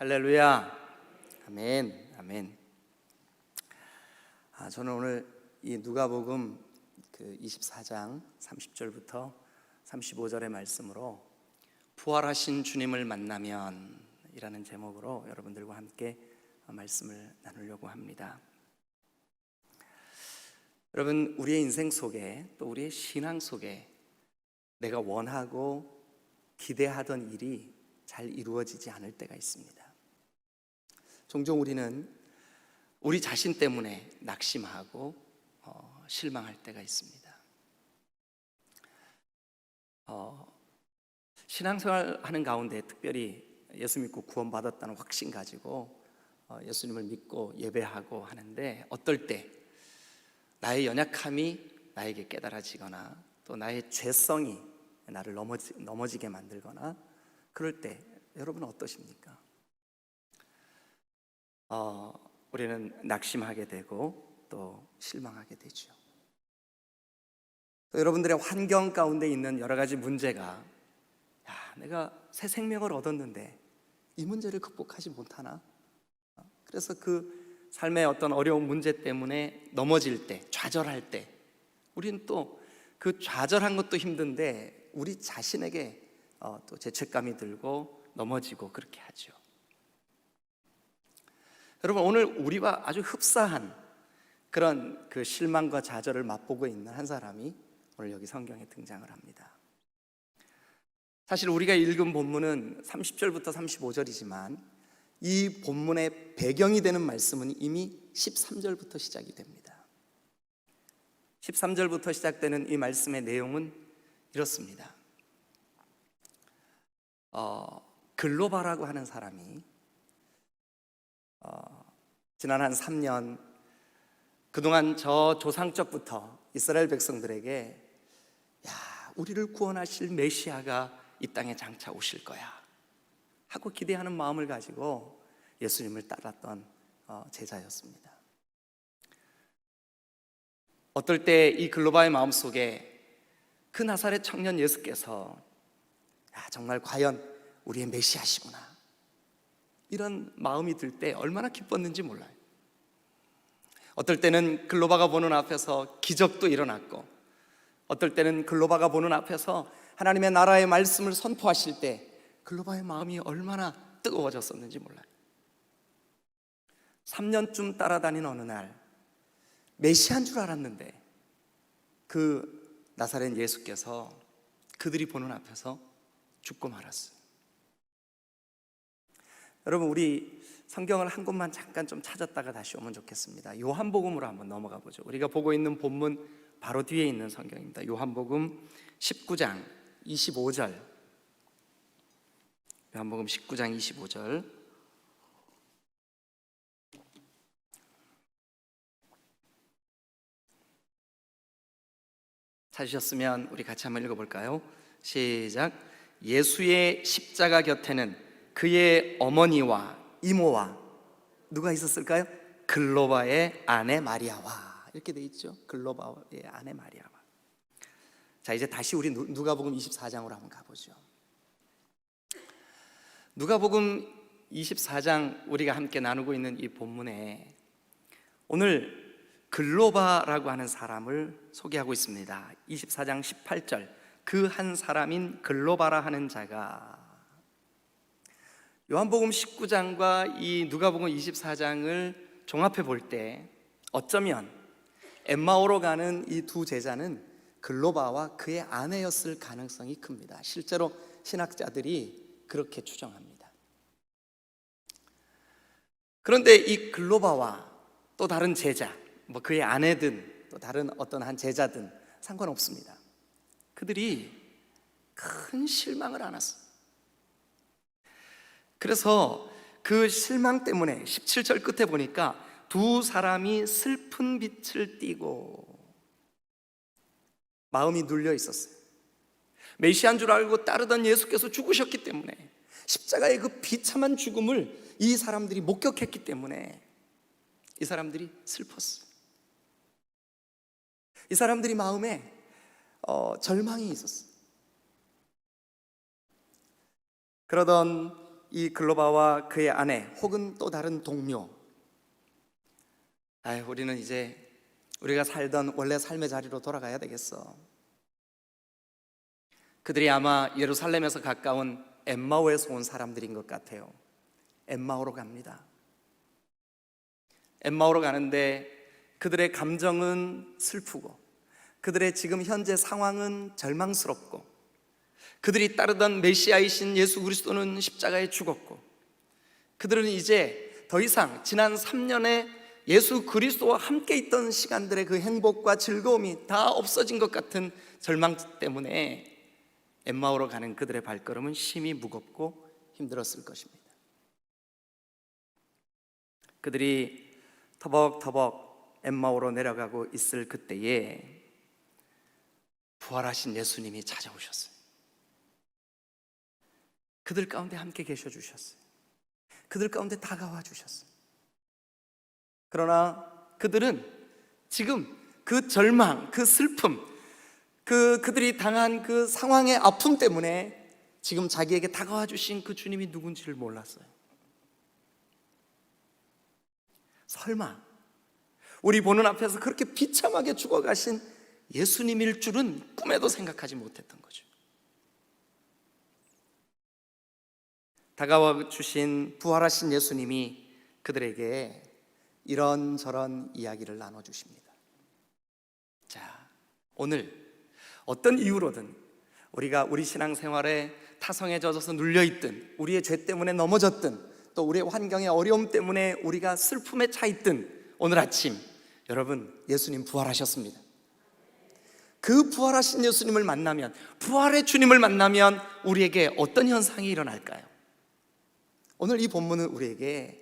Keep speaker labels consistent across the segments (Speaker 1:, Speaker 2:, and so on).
Speaker 1: 할렐루야. 아멘. 아멘. 저는 오늘 이 누가복음 24장 30절부터 35절의 말씀으로 부활하신 주님을 만나면 이라는 제목으로 여러분들과 함께 말씀을 나누려고 합니다. 여러분, 우리의 인생 속에 또 우리의 신앙 속에 내가 원하고 기대하던 일이 잘 이루어지지 않을 때가 있습니다. 종종 우리는 우리 자신 때문에 낙심하고 실망할 때가 있습니다. 신앙생활 하는 가운데 특별히 예수 믿고 구원받았다는 확신 가지고 예수님을 믿고 예배하고 하는데, 어떨 때 나의 연약함이 나에게 깨달아지거나 또 나의 죄성이 나를 넘어지게 만들거나 그럴 때 여러분은 어떠십니까? 우리는 낙심하게 되고 또 실망하게 되죠. 또 여러분들의 환경 가운데 있는 여러 가지 문제가, 내가 새 생명을 얻었는데 이 문제를 극복하지 못하나? 그래서 그 삶의 어떤 어려운 문제 때문에 넘어질 때, 좌절할 때, 우리는 또 그 좌절한 것도 힘든데 우리 자신에게 또 죄책감이 들고 넘어지고 그렇게 하죠. 여러분, 오늘 우리와 아주 흡사한 그런 그 실망과 좌절을 맛보고 있는 한 사람이 오늘 여기 성경에 등장을 합니다. 사실 우리가 읽은 본문은 30절부터 35절이지만 이 본문의 배경이 되는 말씀은 이미 13절부터 시작이 됩니다. 13절부터 시작되는 이 말씀의 내용은 이렇습니다. 글로바라고 하는 사람이 지난 한 3년 그동안 저 조상적부터 이스라엘 백성들에게 우리를 구원하실 메시아가 이 땅에 장차 오실 거야 하고 기대하는 마음을 가지고 예수님을 따랐던 제자였습니다. 어떨 때 이 글로바의 마음속에 그 나사렛 청년 예수께서 정말 과연 우리의 메시아시구나, 이런 마음이 들 때 얼마나 기뻤는지 몰라요. 어떨 때는 글로바가 보는 앞에서 기적도 일어났고, 어떨 때는 글로바가 보는 앞에서 하나님의 나라의 말씀을 선포하실 때 글로바의 마음이 얼마나 뜨거워졌었는지 몰라요. 3년쯤 따라다닌 어느 날 메시아인 줄 알았는데 그 나사렛 예수께서 그들이 보는 앞에서 죽고 말았어요. 여러분, 우리 성경을 한 곳만 잠깐 좀 찾았다가 다시 오면 좋겠습니다. 요한복음으로 한번 넘어가 보죠. 우리가 보고 있는 본문 바로 뒤에 있는 성경입니다. 요한복음 19장 25절. 요한복음 19장 25절. 찾으셨으면 우리 같이 한번 읽어볼까요? 시작. 예수의 십자가 곁에는 그의 어머니와 이모와 누가 있었을까요? 글로바의 아내 마리아와, 이렇게 돼 있죠. 글로바의 아내 마리아와. 자, 이제 다시 우리 누가복음 24장으로 한번 가보죠. 누가복음 24장 우리가 함께 나누고 있는 이 본문에 오늘 글로바라고 하는 사람을 소개하고 있습니다. 24장 18절, 그 한 사람인 글로바라 하는 자가, 요한복음 19장과 이 누가복음 24장을 종합해 볼 때 어쩌면 엠마오로 가는 이 두 제자는 글로바와 그의 아내였을 가능성이 큽니다. 실제로 신학자들이 그렇게 추정합니다. 그런데 이 글로바와 또 다른 제자, 그의 아내든 또 다른 어떤 한 제자든 상관없습니다. 그들이 큰 실망을 안았어요. 그래서 그 실망 때문에 17절 끝에 보니까 두 사람이 슬픈 빛을 띠고 마음이 눌려 있었어요. 메시아인 줄 알고 따르던 예수께서 죽으셨기 때문에, 십자가의 그 비참한 죽음을 이 사람들이 목격했기 때문에 이 사람들이 슬펐어요. 이 사람들이 마음에 절망이 있었어요. 그러던 이 글로바와 그의 아내 혹은 또 다른 동료, 우리는 이제 우리가 살던 원래 삶의 자리로 돌아가야 되겠어. 그들이 아마 예루살렘에서 가까운 엠마오에서 온 사람들인 것 같아요. 엠마오로 갑니다. 엠마오로 가는데 그들의 감정은 슬프고, 그들의 지금 현재 상황은 절망스럽고, 그들이 따르던 메시아이신 예수 그리스도는 십자가에 죽었고, 그들은 이제 더 이상 지난 3년의 예수 그리스도와 함께 있던 시간들의 그 행복과 즐거움이 다 없어진 것 같은 절망 때문에 엠마오로 가는 그들의 발걸음은 심히 무겁고 힘들었을 것입니다. 그들이 터벅터벅 엠마오로 내려가고 있을 그때에 부활하신 예수님이 찾아오셨어요. 그들 가운데 함께 계셔 주셨어요. 그들 가운데 다가와 주셨어요. 그러나 그들은 지금 그 절망, 그 슬픔, 그들이 당한 그 상황의 아픔 때문에 지금 자기에게 다가와 주신 그 주님이 누군지를 몰랐어요. 설마 우리 보는 앞에서 그렇게 비참하게 죽어가신 예수님일 줄은 꿈에도 생각하지 못했던 거죠. 다가와 주신 부활하신 예수님이 그들에게 이런저런 이야기를 나눠주십니다. 자, 오늘 어떤 이유로든 우리가 우리 신앙생활에 타성에 젖어서 눌려있든, 우리의 죄 때문에 넘어졌든, 또 우리의 환경의 어려움 때문에 우리가 슬픔에 차있든, 오늘 아침 여러분, 예수님 부활하셨습니다. 그 부활하신 예수님을 만나면, 부활의 주님을 만나면 우리에게 어떤 현상이 일어날까요? 오늘 이 본문은 우리에게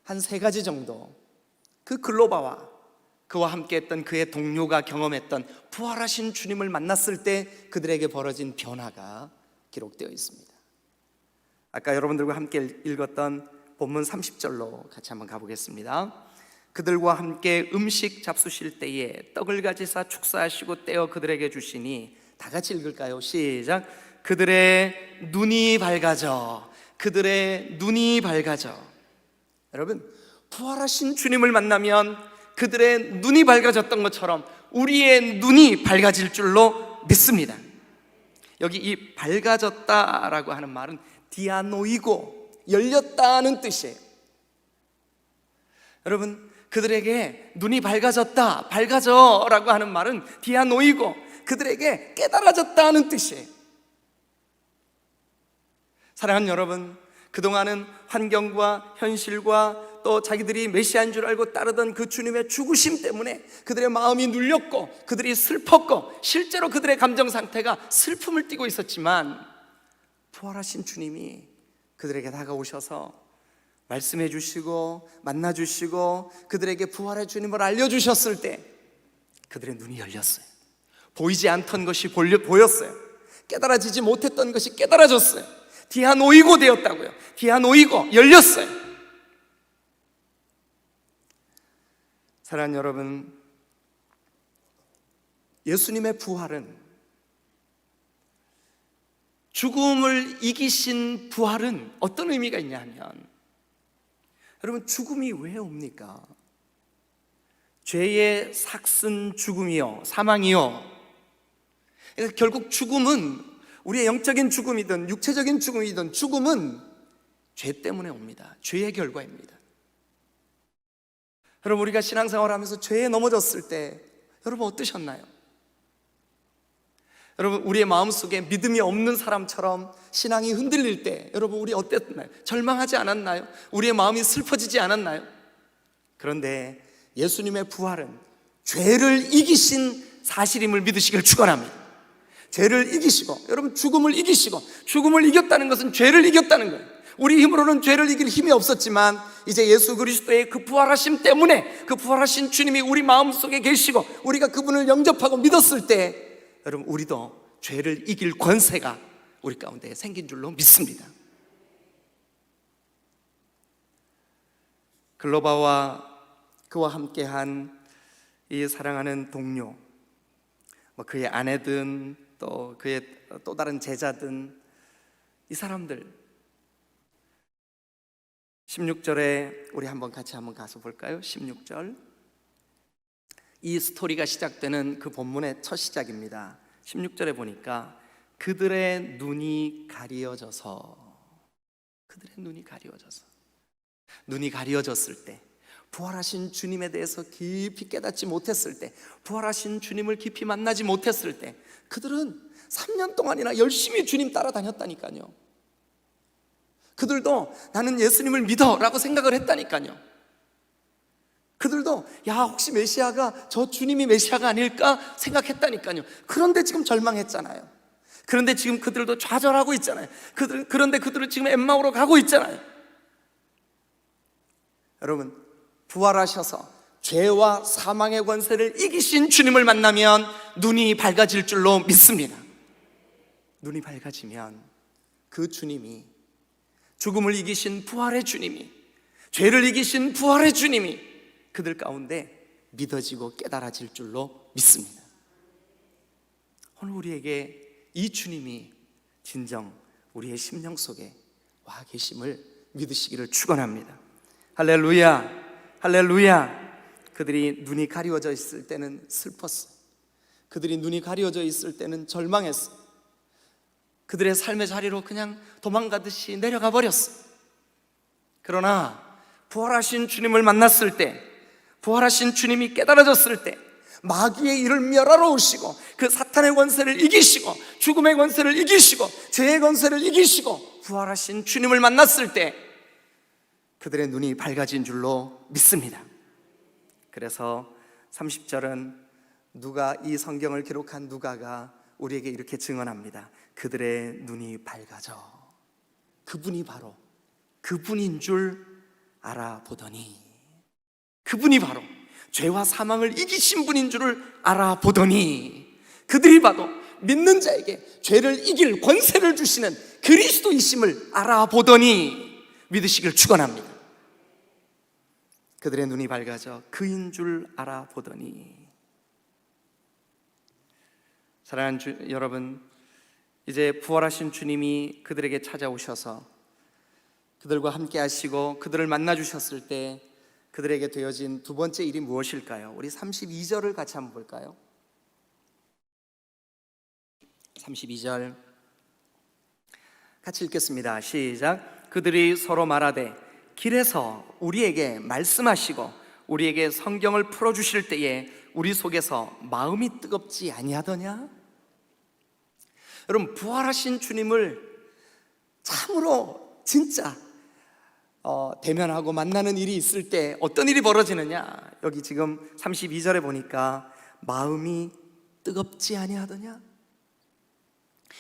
Speaker 1: 한 3가지 정도, 그 글로바와 그와 함께 했던 그의 동료가 경험했던 부활하신 주님을 만났을 때 그들에게 벌어진 변화가 기록되어 있습니다. 아까 여러분들과 함께 읽었던 본문 30절로 같이 한번 가보겠습니다. 그들과 함께 음식 잡수실 때에 떡을 가지사 축사하시고 떼어 그들에게 주시니, 다 같이 읽을까요? 시작. 그들의 눈이 밝아져, 그들의 눈이 밝아져. 여러분, 부활하신 주님을 만나면 그들의 눈이 밝아졌던 것처럼 우리의 눈이 밝아질 줄로 믿습니다. 여기 이 밝아졌다라고 하는 말은 디아노이고, 열렸다는 뜻이에요. 여러분, 그들에게 눈이 밝아졌다, 밝아져라고 하는 말은 디아노이고, 그들에게 깨달아졌다는 뜻이에요. 사랑하는 여러분, 그동안은 환경과 현실과 또 자기들이 메시아인 줄 알고 따르던 그 주님의 죽으심 때문에 그들의 마음이 눌렸고, 그들이 슬펐고, 실제로 그들의 감정 상태가 슬픔을 띠고 있었지만, 부활하신 주님이 그들에게 다가오셔서 말씀해 주시고 만나 주시고 그들에게 부활의 주님을 알려주셨을 때 그들의 눈이 열렸어요. 보이지 않던 것이 보였어요. 깨달아지지 못했던 것이 깨달아졌어요. 디아노이고 되었다고요. 디아노이고, 열렸어요. 사랑하는 여러분, 예수님의 부활은, 죽음을 이기신 부활은 어떤 의미가 있냐 하면, 여러분, 죽음이 왜 옵니까? 죄의 삭슨 죽음이요, 사망이요. 그러니까 결국 죽음은, 우리의 영적인 죽음이든 육체적인 죽음이든, 죽음은 죄 때문에 옵니다. 죄의 결과입니다. 여러분, 우리가 신앙생활하면서 죄에 넘어졌을 때 여러분 어떠셨나요? 여러분, 우리의 마음속에 믿음이 없는 사람처럼 신앙이 흔들릴 때 여러분, 우리 어땠나요? 절망하지 않았나요? 우리의 마음이 슬퍼지지 않았나요? 그런데 예수님의 부활은 죄를 이기신 사실임을 믿으시길 축원합니다. 죄를 이기시고, 여러분, 죽음을 이기시고, 죽음을 이겼다는 것은 죄를 이겼다는 거예요. 우리 힘으로는 죄를 이길 힘이 없었지만 이제 예수 그리스도의 그 부활하심 때문에, 그 부활하신 주님이 우리 마음속에 계시고 우리가 그분을 영접하고 믿었을 때 여러분, 우리도 죄를 이길 권세가 우리 가운데 생긴 줄로 믿습니다. 글로바와 그와 함께한 이 사랑하는 동료, 그의 아내든 또 그의 또 다른 제자든, 이 사람들 16절에 우리 같이 한번 가서 볼까요? 16절. 이 스토리가 시작되는 그 본문의 첫 시작입니다. 16절에 보니까 그들의 눈이 가리워져서, 그들의 눈이 가리워져서, 눈이 가리워졌을 때, 부활하신 주님에 대해서 깊이 깨닫지 못했을 때, 부활하신 주님을 깊이 만나지 못했을 때, 그들은 3년 동안이나 열심히 주님 따라다녔다니까요. 그들도 나는 예수님을 믿어 라고 생각을 했다니까요. 그들도 혹시 메시아가 저 주님이 메시아가 아닐까 생각했다니까요. 그런데 지금 절망했잖아요. 그런데 지금 그들도 좌절하고 있잖아요. 그런데 그들은 지금 엠마오로 가고 있잖아요. 여러분, 부활하셔서 죄와 사망의 권세를 이기신 주님을 만나면 눈이 밝아질 줄로 믿습니다. 눈이 밝아지면 그 주님이, 죽음을 이기신 부활의 주님이, 죄를 이기신 부활의 주님이 그들 가운데 믿어지고 깨달아질 줄로 믿습니다. 오늘 우리에게 이 주님이 진정 우리의 심령 속에 와 계심을 믿으시기를 축원합니다. 할렐루야, 할렐루야. 그들이 눈이 가리워져 있을 때는 슬펐어요. 그들이 눈이 가리워져 있을 때는 절망했어요. 그들의 삶의 자리로 그냥 도망가듯이 내려가 버렸어요. 그러나 부활하신 주님을 만났을 때, 부활하신 주님이 깨달아졌을 때, 마귀의 일을 멸하러 오시고 그 사탄의 권세를 이기시고 죽음의 권세를 이기시고 죄의 권세를 이기시고 부활하신 주님을 만났을 때 그들의 눈이 밝아진 줄로 믿습니다. 그래서 30절은 이 성경을 기록한 누가가 우리에게 이렇게 증언합니다. 그들의 눈이 밝아져 그분이 바로 그분인 줄 알아보더니, 그분이 바로 죄와 사망을 이기신 분인 줄을 알아보더니, 그들이 봐도 믿는 자에게 죄를 이길 권세를 주시는 그리스도이심을 알아보더니 믿으시길 축원합니다. 그들의 눈이 밝아져 그인 줄 알아보더니. 사랑하는 여러분, 이제 부활하신 주님이 그들에게 찾아오셔서 그들과 함께 하시고 그들을 만나 주셨을 때 그들에게 되어진 두 번째 일이 무엇일까요? 우리 32절을 같이 한번 볼까요? 32절 같이 읽겠습니다. 시작. 그들이 서로 말하되 길에서 우리에게 말씀하시고 우리에게 성경을 풀어주실 때에 우리 속에서 마음이 뜨겁지 아니하더냐? 여러분, 부활하신 주님을 참으로 진짜 대면하고 만나는 일이 있을 때 어떤 일이 벌어지느냐? 여기 지금 32절에 보니까 마음이 뜨겁지 아니하더냐?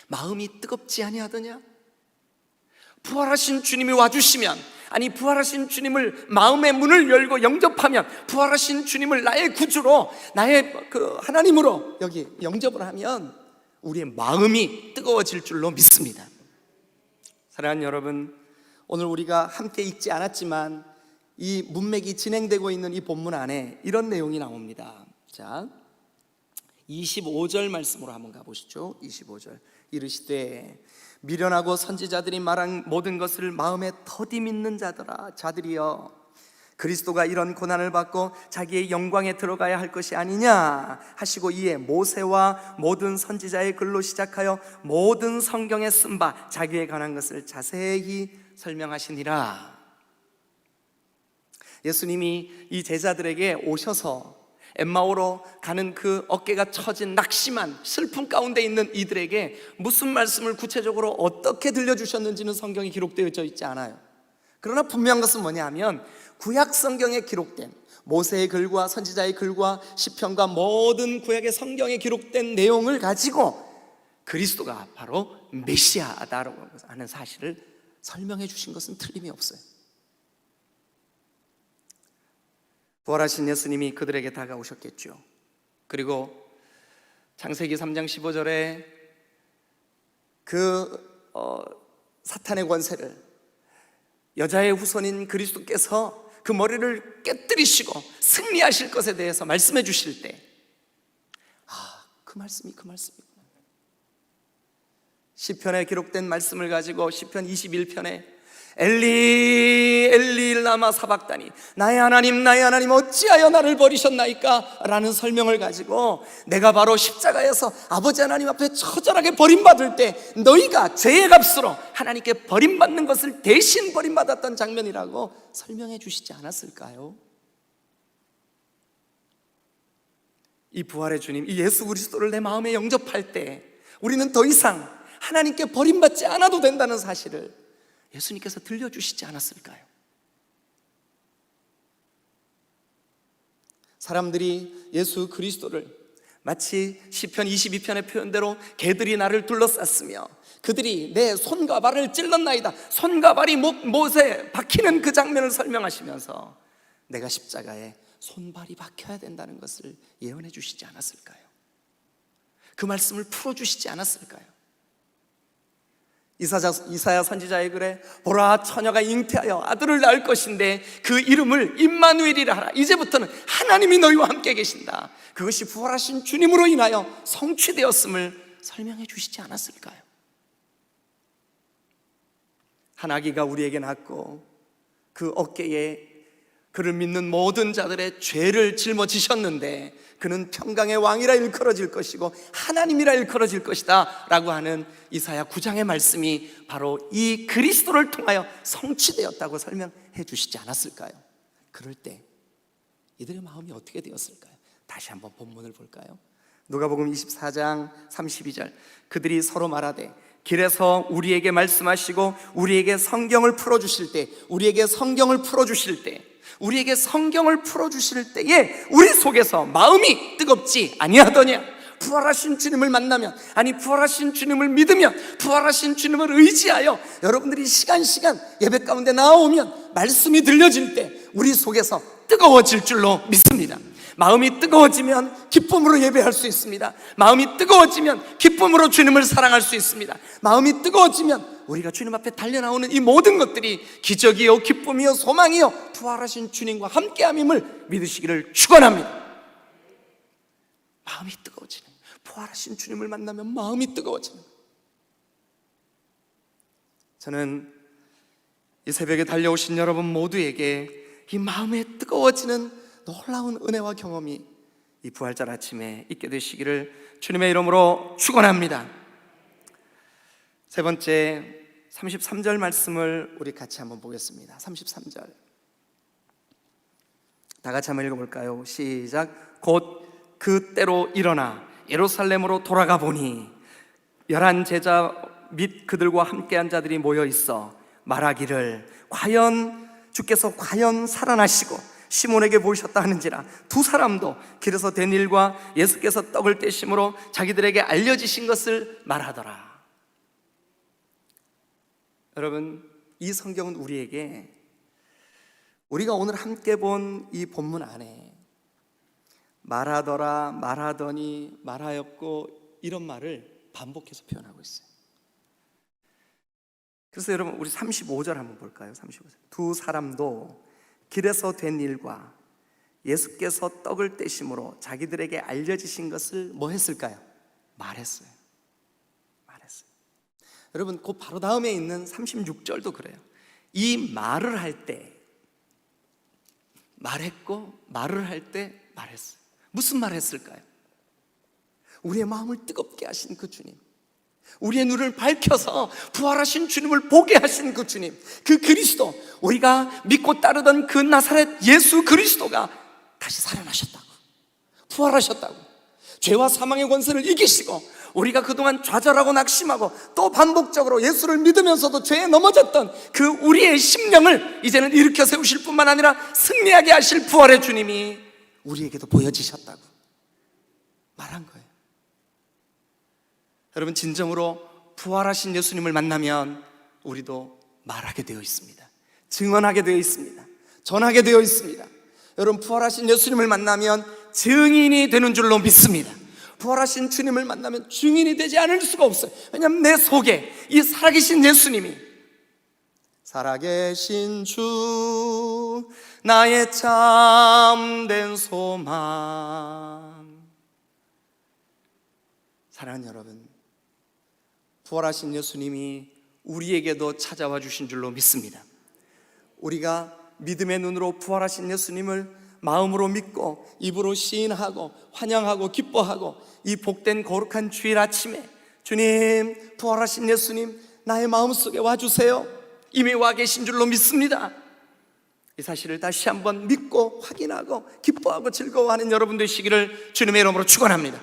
Speaker 1: 마음이 뜨겁지 아니하더냐? 부활하신 주님이 와주시면, 아니 부활하신 주님을 마음의 문을 열고 영접하면, 부활하신 주님을 나의 구주로, 나의 그 하나님으로 여기 영접을 하면 우리의 마음이 뜨거워질 줄로 믿습니다. 사랑하는 여러분, 오늘 우리가 함께 읽지 않았지만 이 문맥이 진행되고 있는 이 본문 안에 이런 내용이 나옵니다. 자, 25절 말씀으로 한번 가보시죠. 25절. 이르시되 미련하고 선지자들이 말한 모든 것을 마음에 더디 믿는 자들이여, 그리스도가 이런 고난을 받고 자기의 영광에 들어가야 할 것이 아니냐 하시고 이에 모세와 모든 선지자의 글로 시작하여 모든 성경에 쓴 바 자기에 관한 것을 자세히 설명하시니라. 예수님이 이 제자들에게 오셔서 엠마오로 가는 그 어깨가 처진 낙심한 슬픔 가운데 있는 이들에게 무슨 말씀을 구체적으로 어떻게 들려주셨는지는 성경에 기록되어 있지 않아요. 그러나 분명한 것은 뭐냐 하면 구약 성경에 기록된 모세의 글과 선지자의 글과 시편과 모든 구약의 성경에 기록된 내용을 가지고 그리스도가 바로 메시아다라고 하는 사실을 설명해 주신 것은 틀림이 없어요. 부활하신 예수님이 그들에게 다가오셨겠죠. 그리고 창세기 3장 15절에 그 사탄의 권세를 여자의 후손인 그리스도께서 그 머리를 깨뜨리시고 승리하실 것에 대해서 말씀해 주실 때, 그 말씀이구나. 시편에 기록된 말씀을 가지고 시편 21편에 엘리 엘리 라마 사박다니, 나의 하나님 어찌하여 나를 버리셨나이까? 라는 설명을 가지고 내가 바로 십자가에서 아버지 하나님 앞에 처절하게 버림받을 때 너희가 죄의 값으로 하나님께 버림받는 것을 대신 버림받았던 장면이라고 설명해 주시지 않았을까요? 이 부활의 주님, 이 예수 그리스도를 내 마음에 영접할 때 우리는 더 이상 하나님께 버림받지 않아도 된다는 사실을 예수님께서 들려주시지 않았을까요? 사람들이 예수 그리스도를 마치 시편 22편의 표현대로 개들이 나를 둘러쌌으며 그들이 내 손과 발을 찔렀나이다, 손과 발이 못에 박히는 그 장면을 설명하시면서 내가 십자가에 손발이 박혀야 된다는 것을 예언해 주시지 않았을까요? 그 말씀을 풀어주시지 않았을까요? 이사야 선지자의 글에 보라, 처녀가 잉태하여 아들을 낳을 것인데 그 이름을 임마누엘이라 하라. 이제부터는 하나님이 너희와 함께 계신다. 그것이 부활하신 주님으로 인하여 성취되었음을 설명해 주시지 않았을까요? 한 아기가 우리에게 낳고 그 어깨에 그를 믿는 모든 자들의 죄를 짊어지셨는데 그는 평강의 왕이라 일컬어질 것이고 하나님이라 일컬어질 것이다 라고 하는 이사야 9장의 말씀이 바로 이 그리스도를 통하여 성취되었다고 설명해 주시지 않았을까요? 그럴 때 이들의 마음이 어떻게 되었을까요? 다시 한번 본문을 볼까요? 누가복음 24장 32절, 그들이 서로 말하되 길에서 우리에게 말씀하시고 우리에게 성경을 풀어주실 때 우리에게 성경을 풀어주실 때에 우리 속에서 마음이 뜨겁지 아니하더냐? 부활하신 주님을 만나면, 아니 부활하신 주님을 믿으면, 부활하신 주님을 의지하여 여러분들이 시간 예배 가운데 나오면 말씀이 들려질 때 우리 속에서 뜨거워질 줄로 믿습니다. 마음이 뜨거워지면 기쁨으로 예배할 수 있습니다. 마음이 뜨거워지면 기쁨으로 주님을 사랑할 수 있습니다. 마음이 뜨거워지면 우리가 주님 앞에 달려나오는 이 모든 것들이 기적이요 기쁨이요 소망이요 부활하신 주님과 함께함임을 믿으시기를 축원합니다. 마음이 뜨거워지는, 부활하신 주님을 만나면 마음이 뜨거워지는. 저는 이 새벽에 달려오신 여러분 모두에게 이 마음에 뜨거워지는 놀라운 은혜와 경험이 이 부활절 아침에 있게 되시기를 주님의 이름으로 축원합니다. 세 번째 33절 말씀을 우리 같이 한번 보겠습니다. 33절 다 같이 한번 읽어볼까요? 시작. 곧 그때로 일어나 예루살렘으로 돌아가 보니 11 제자 및 그들과 함께한 자들이 모여 있어 말하기를 주께서 과연 살아나시고 시몬에게 보이셨다 하는지라. 두 사람도 길에서 된 일과 예수께서 떡을 떼심으로 자기들에게 알려지신 것을 말하더라. 여러분, 이 성경은 우리에게 우리가 오늘 함께 본 이 본문 안에 말하더라, 말하더니, 말하였고 이런 말을 반복해서 표현하고 있어요. 그래서 여러분 우리 35절 한번 볼까요? 35절. 두 사람도 길에서 된 일과 예수께서 떡을 떼심으로 자기들에게 알려지신 것을 뭐 했을까요? 말했어요. 여러분 그 바로 다음에 있는 36절도 그래요. 이 말을 할 때 말했고 말을 할 때 말했어요. 무슨 말을 했을까요? 우리의 마음을 뜨겁게 하신 그 주님, 우리의 눈을 밝혀서 부활하신 주님을 보게 하신 그 주님, 그 그리스도, 우리가 믿고 따르던 그 나사렛 예수 그리스도가 다시 살아나셨다고, 부활하셨다고, 죄와 사망의 권세를 이기시고 우리가 그동안 좌절하고 낙심하고 또 반복적으로 예수를 믿으면서도 죄에 넘어졌던 그 우리의 심령을 이제는 일으켜 세우실 뿐만 아니라 승리하게 하실 부활의 주님이 우리에게도 보여지셨다고 말한 거예요. 여러분, 진정으로 부활하신 예수님을 만나면 우리도 말하게 되어 있습니다. 증언하게 되어 있습니다. 전하게 되어 있습니다. 여러분, 부활하신 예수님을 만나면 증인이 되는 줄로 믿습니다. 부활하신 주님을 만나면 증인이 되지 않을 수가 없어요. 왜냐하면 내 속에 이 살아계신 예수님이, 살아계신 주 나의 참된 소망. 사랑하는 여러분, 부활하신 예수님이 우리에게도 찾아와 주신 줄로 믿습니다. 우리가 믿음의 눈으로 부활하신 예수님을 마음으로 믿고 입으로 시인하고 환영하고 기뻐하고 이 복된 거룩한 주일 아침에 주님, 부활하신 예수님 나의 마음속에 와주세요. 이미 와 계신 줄로 믿습니다. 이 사실을 다시 한번 믿고 확인하고 기뻐하고 즐거워하는 여러분 되시기를 주님의 이름으로 축원합니다.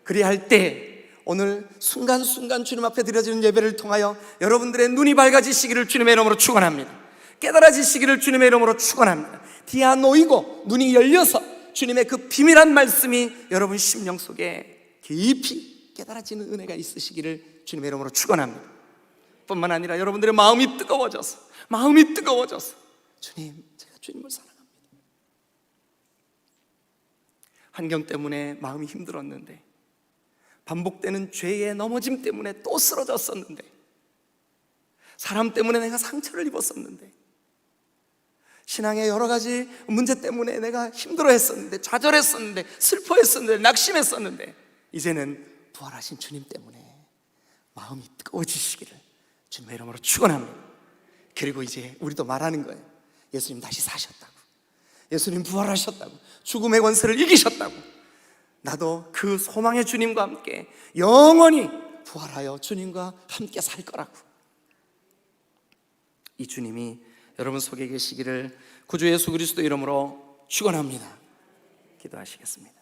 Speaker 1: 그리할 때 오늘 순간순간 주님 앞에 드려지는 예배를 통하여 여러분들의 눈이 밝아지시기를 주님의 이름으로 축원합니다. 깨달아지시기를 주님의 이름으로 축원합니다. 디아 놓이고 눈이 열려서 주님의 그 비밀한 말씀이 여러분 심령 속에 깊이 깨달아지는 은혜가 있으시기를 주님의 이름으로 축원합니다. 뿐만 아니라 여러분들의 마음이 뜨거워져서 주님, 제가 주님을 사랑합니다. 환경 때문에 마음이 힘들었는데, 반복되는 죄의 넘어짐 때문에 또 쓰러졌었는데, 사람 때문에 내가 상처를 입었었는데, 신앙의 여러 가지 문제 때문에 내가 힘들어했었는데, 좌절했었는데, 슬퍼했었는데, 낙심했었는데, 이제는 부활하신 주님 때문에 마음이 뜨거워지시기를 주님의 이름으로 축원합니다. 그리고 이제 우리도 말하는 거예요. 예수님 다시 사셨다고, 예수님 부활하셨다고, 죽음의 권세를 이기셨다고. 나도 그 소망의 주님과 함께 영원히 부활하여 주님과 함께 살 거라고. 이 주님이 여러분 속에 계시기를 구주 예수 그리스도 이름으로 축원합니다. 기도하시겠습니다.